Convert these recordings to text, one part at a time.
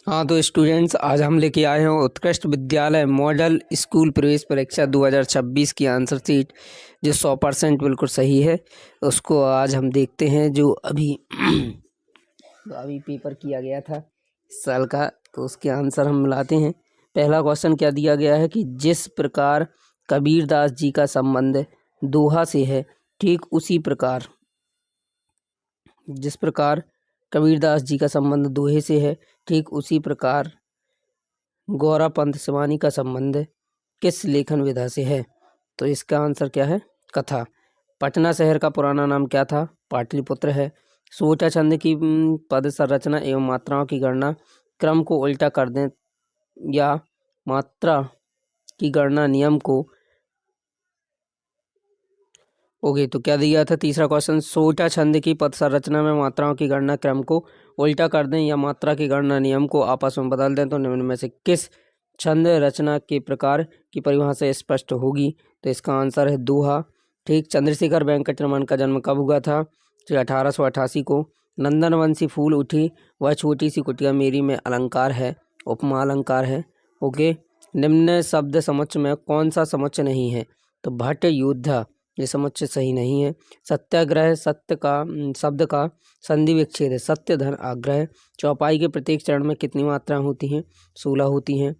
हाँ तो स्टूडेंट्स, आज हम लेके आए हैं उत्कृष्ट विद्यालय मॉडल स्कूल प्रवेश परीक्षा 2026 की आंसर शीट जो 100% बिल्कुल सही है। उसको आज हम देखते हैं जो अभी तो अभी पेपर किया गया था इस साल का, तो उसके आंसर हम मिलाते हैं। पहला क्वेश्चन क्या दिया गया है कि जिस प्रकार कबीरदास जी का संबंध दोहा से है, ठीक उसी प्रकार जिस प्रकार कबीरदास जी का संबंध दोहे से है, ठीक उसी प्रकार गौरा पंत सिवानी का संबंध किस लेखन विधा से है। तो इसका आंसर क्या है? कथा। पटना शहर का पुराना नाम क्या था? पाटलिपुत्र है। सोचा छंद की पद संरचना एवं मात्राओं की गणना क्रम को उल्टा कर दें या मात्रा की गणना नियम को। ओके, तो क्या दिया था तीसरा क्वेश्चन? सोचा छंद की पद संरचना में मात्राओं की गणना क्रम को उल्टा कर दें या मात्रा की गणना नियम को आपस में बदल दें तो निम्न में से किस छंद रचना के प्रकार की परिभाषा स्पष्ट होगी। तो इसका आंसर है दोहा। ठीक। चंद्रशेखर वेंकटरमन का जन्म कब हुआ था? तो 1888 को। नंदनवंशी फूल उठी वह छोटी सी कुटिया मेरी में अलंकार है, उपमा अलंकार है। ओके। निम्न शब्द समुच्चय में कौन सा समुच्चय नहीं है? तो भट्ट योद्धा, ये समुच्चय सही नहीं है। सत्याग्रह सत्य का शब्द का संधि विच्छेद है, सत्य धन आग्रह। चौपाई के प्रत्येक चरण में कितनी मात्राएं होती हैं? 16 होती हैं।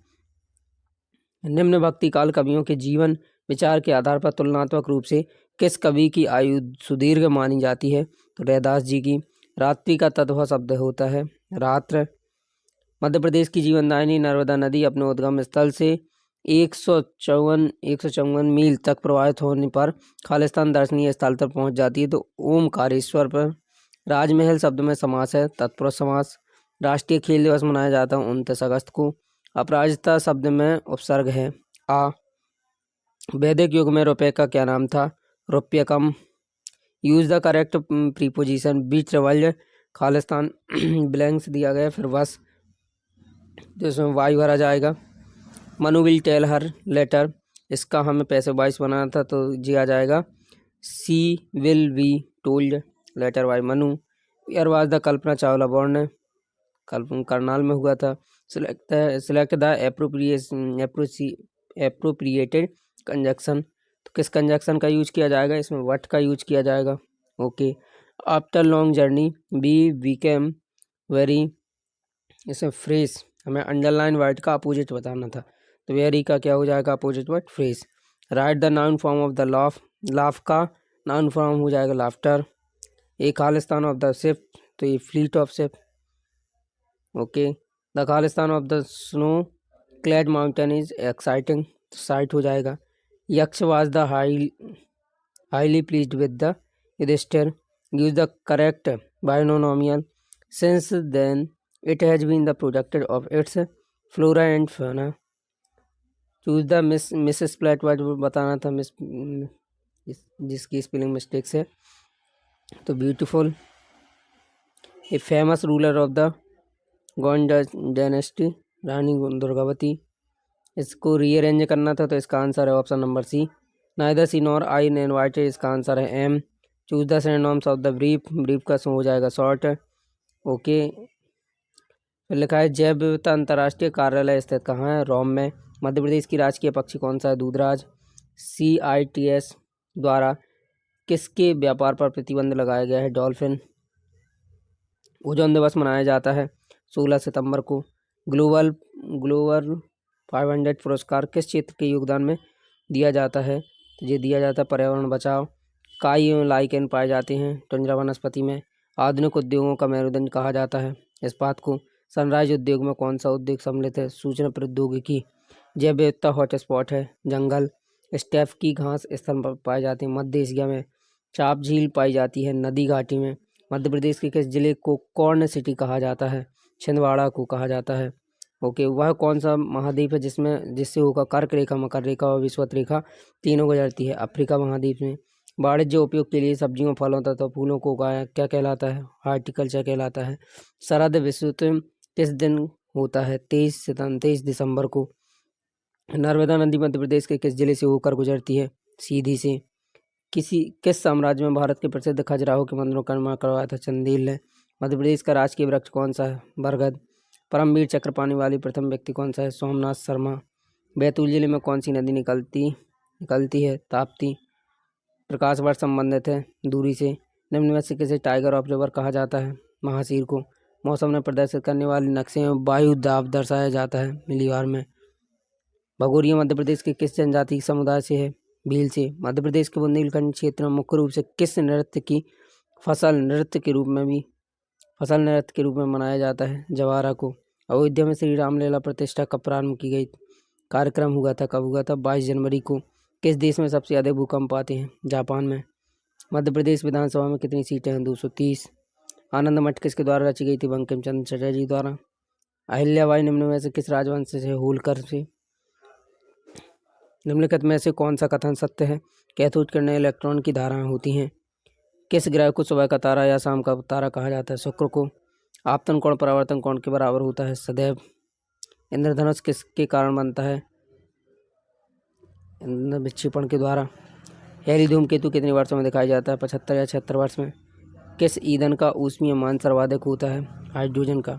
निम्न भक्ति काल कवियों के जीवन विचार के आधार पर तुलनात्मक रूप से किस कवि की आयु सुदीर्घ मानी जाती है? तो रैदास जी की। रात्रि का तत्व शब्द होता है रात्र। मध्य प्रदेश की जीवनदायिनी नर्मदा नदी अपने उद्गम स्थल से 154 मील तक प्रवाहित होने पर खालिस्तान दर्शनीय स्थल तक पहुंच जाती है। तो ओमकारेश्वर पर। राजमहल शब्द में समास है, तत्पुरुष समास। राष्ट्रीय खेल दिवस मनाया जाता है 29 अगस्त को। अपराजिता शब्द में उपसर्ग है आ। वैदिक युग में रुपये का क्या नाम था? रुपयकम। Use the correct preposition be travelled. खालिस्तान ब्लैंक्स दिया गया, फिर बस जिसमें वाई भरा जाएगा। Manu will tell her letter, इसका हमें पैसे 22 बनाना था तो जी आ जाएगा she will be told letter by Manu. Year was the Kalpana Chawla born, Karnal में हुआ था। सिलेक्ट द एप्रोप्रिएटेड कंजक्शन, तो किस कंजक्शन का यूज किया जाएगा? इसमें व्हाट का यूज किया जाएगा। Okay. After long journey be became very, इसमें फ्रेश, हमें अंडरलाइन वर्ड का अपोजिट बताना था तो वेरी का क्या हो जाएगा? Opposite word fresh. Right the noun form of the laugh, laugh का नाउन फॉर्म हो जाएगा laughter. A Khalistan of the ship, तो ये fleet of ship. Okay. The Khalistan of the snow clad mountain is exciting, तो साइट हो जाएगा। Yaksha was the highly pleased with the Yudhishthira. Use the correct binomial since then it has been the product of its flora and fauna. Choose the misspelt word बताना था, miss जिसकी spelling mistakes है। तो beautiful. A famous ruler of the Gond dynasty, Rani Durgavati. इसको rearrange करना था तो इसका आंसर है option number C. Neither she nor I invited, इसका आंसर है M. Choose the synonyms of the brief, brief का हो जाएगा शॉर्ट। ओके। फिर लिखा है जैव विविधता अंतर्राष्ट्रीय कार्यालय स्थित कहाँ है? रोम में। मध्य प्रदेश की राजकीय पक्षी कौन सा है? दूधराज। CITES द्वारा किसके व्यापार पर प्रतिबंध लगाया गया है? डॉल्फिन। ओजोन दिवस मनाया जाता है 16 सितंबर को। ग्लोबल ग्लोबल 500 पुरस्कार किस क्षेत्र के योगदान में दिया जाता है? तो ये दिया जाता है पर्यावरण बचाव। काई एवं लाइकेन पाए जाते हैं टुंड्रा वनस्पति में। आधुनिक उद्योगों का मेरुदंड कहा जाता है इस्पात को। सनराइज उद्योग में कौन सा उद्योग सम्मिलित है? सूचना प्रौद्योगिकी। जैव विविधता हॉटस्पॉट है जंगल। स्टेप की घास स्थल पर पाई जाती है मध्य एशिया में। चाप झील पाई जाती है नदी घाटी में। मध्य प्रदेश के किस जिले को कॉर्न सिटी कहा जाता है? छिंदवाड़ा को कहा जाता है। ओके। वह कौन सा महाद्वीप है जिससे होकर कर्क रेखा, मकर रेखा और विषुवत रेखा तीनों गुजरती है? अफ्रीका महाद्वीप में। वाणिज्य उपयोग के लिए सब्जियों, फलों तथा फूलों को उगाया क्या कहलाता है? हॉर्टिकल्चर कहलाता है। शरद विषुवत किस दिन होता है? 23 दिसंबर को। नर्मदा नदी मध्य प्रदेश के किस जिले से होकर गुजरती है? सीधी से। किस साम्राज्य में भारत के प्रसिद्ध खजुराहो के मंदिरों का निर्माण करवाया था? चंदेल ने। मध्य प्रदेश का राजकीय वृक्ष कौन सा है? बरगद। परमवीर चक्र पाने वाली प्रथम व्यक्ति कौन सा है? सोमनाथ शर्मा। बैतूल जिले में कौन सी नदी निकलती है? ताप्ती। प्रकाश वर्ष संबंधित है दूरी से। निम्न में से किसे टाइगर ऑब्जर्वर कहा जाता है? महासीर को। मौसम में प्रदर्शित करने वाले नक्शे में वायु दाब दर्शाया जाता है मिलीबार में। भगोरिया मध्य प्रदेश के किस जनजाति समुदाय से है? भील से। मध्य प्रदेश के बुंदेलखंड क्षेत्र में मुख्य रूप से किस नृत्य की फसल नृत्य के रूप में मनाया जाता है? जवारा को। अयोध्या में श्री रामलीला प्रतिष्ठा कब प्रारंभ की गई? कार्यक्रम हुआ था, कब हुआ था? 22 जनवरी को। किस देश में सबसे अधिक भूकंप आते हैं? जापान में। मध्य प्रदेश विधानसभा में कितनी सीटें हैं? 230। आनंद मठ किसके द्वारा रची गई थी? बंकिम चंद्र चटर्जी द्वारा। अहिल्याबाई निम्न में से किस राजवंश से? होलकर से। निम्नलिखित में से कौन सा कथन सत्य है? कैथोड किरणें इलेक्ट्रॉन की धाराएं होती हैं। किस ग्रह को सुबह का तारा या शाम का तारा कहा जाता है? शुक्र को। आपतन कोण परावर्तन कोण के बराबर होता है? सदैव। इंद्रधनुष किसके कारण बनता है? विक्षेपण के द्वारा। हैरी धूमकेतु कितने वर्षों में दिखाई जाता है? 75 या 76 वर्ष में। किस ईंधन का ऊष्मीय मान सर्वाधिक होता है? हाइड्रोजन का।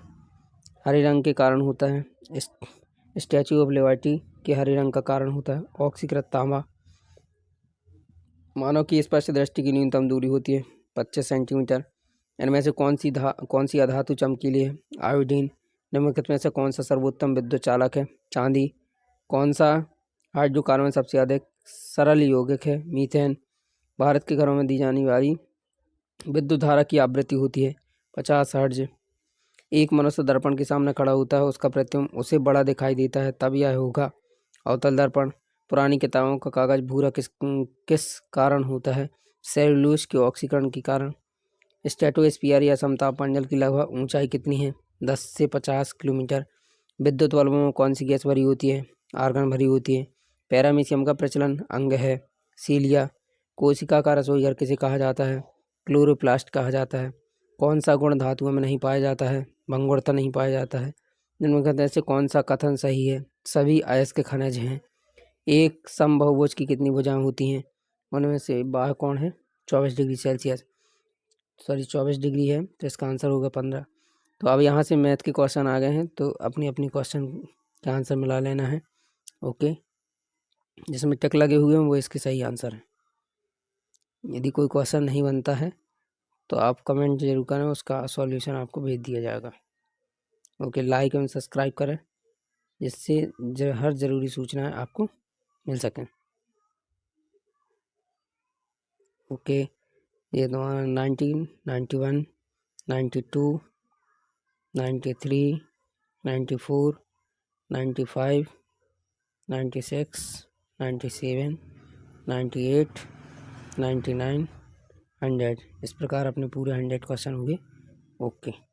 हरे रंग के कारण होता है? स्टैच्यू ऑफ लिबर्टी के हरे रंग का कारण होता है? ऑक्सीकृत तांबा। मानव की स्पष्ट दृष्टि की न्यूनतम दूरी होती है 25 सेंटीमीटर। इनमें से कौन सी अधातु चमकीली है? आयोडीन। निम्नलिखित में से कौन सा सर्वोत्तम विद्युत चालक है? चांदी। कौन सा हाइड्रोकार्बन सबसे अधिक सरल यौगिक है? मीथेन। भारत के घरों में दी जाने वाली विद्युत धारा की आवृत्ति होती है 50 हर्ट्ज। एक मनुष्य दर्पण के सामने खड़ा होता है, उसका प्रतिबिंब उसे बड़ा दिखाई देता है, तब यह होगा अवतल दर्पण। पुरानी किताबों का कागज भूरा किस कारण होता है? सेल्यूलोज के ऑक्सीकरण के कारण। स्ट्रेटोस्फीयर या समताप मंडल की लगभग ऊंचाई कितनी है? 10 से 50 किलोमीटर। विद्युत बल्बों में कौन सी गैस भरी होती है? आर्गन भरी होती है। पैरामीशियम का प्रचलन अंग है? सीलिया। कोशिका का रसोईघर किसे कहा जाता है? क्लोरोप्लास्ट कहा जाता है। कौन सा गुण धातुओं में नहीं पाया जाता है? भंगुरता नहीं पाया जाता है। निम्नलिखित में से कौन सा कथन सही है? सभी अयस्क खनिज हैं। एक समबाहुभुज की कितनी भुजाएं होती हैं? उनमें से बाह्य कोण है 24 डिग्री सेल्सियस, 24 डिग्री है, तो इसका आंसर होगा 15। तो अब यहाँ से मैथ के क्वेश्चन आ गए हैं, तो अपनी अपनी क्वेश्चन का आंसर मिला लेना है। ओके, जिसमें टिक लगे हुए हैं वो इसके सही आंसर है। यदि कोई क्वेश्चन नहीं बनता है तो आप कमेंट जरूर करें, उसका सॉल्यूशन आपको भेज दिया जाएगा। ओके, लाइक एवं सब्सक्राइब करें जिससे हर ज़रूरी सूचनाएं आपको मिल सकें। ओके, ये तुम्हारा 19, 91, 92, 93, 94, 95, 96, 97, 98, 99, 100, इस प्रकार अपने पूरे 100 क्वेश्चन होंगे। ओके।